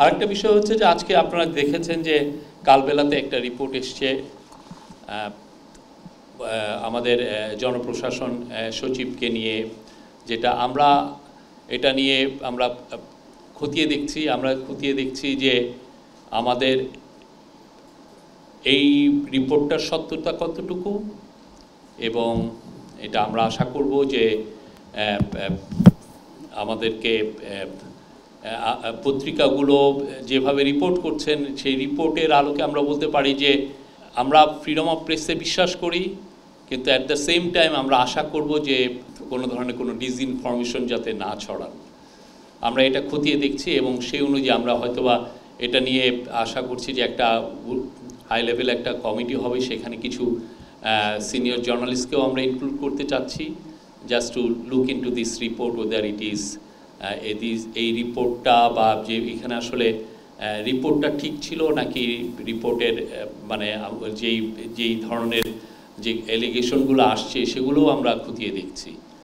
আরেকটা বিষয় হচ্ছে যে আজকে আপনারা দেখেছেন যে কালবেলাতে একটা রিপোর্ট এসছে আমাদের জনপ্রশাসন সচিবকে নিয়ে, যেটা এটা নিয়ে আমরা খতিয়ে দেখছি যে আমাদের এই রিপোর্টটার সত্যতা কতটুকু, এবং এটা আমরা আশা করব যে আমাদেরকে পত্রিকাগুলো যেভাবে রিপোর্ট করছেন সেই রিপোর্টের আলোকে আমরা বলতে পারি যে আমরা ফ্রিডম অফ প্রেসে বিশ্বাস করি, কিন্তু অ্যাট দ্য সেম টাইম আমরা আশা করব যে কোনো ধরনের কোনো ডিসইনফরমেশন যাতে না ছড়ান। আমরা এটা খতিয়ে দেখছি এবং সেই অনুযায়ী আমরা হয়তোবা এটা নিয়ে আশা করছি যে একটা হাই লেভেল একটা কমিটি হবে, সেখানে কিছু সিনিয়র জার্নালিস্টকেও আমরা ইনক্লুড করতে চাচ্ছি, just to look into this report weather it is এই রিপোর্টটা বা যে এখানে আসলে রিপোর্টটা ঠিক ছিল নাকি রিপোর্টের মানে যেই ধরনের যে অ্যালিগেশনগুলো আসছে সেগুলোও আমরা খতিয়ে দেখছি।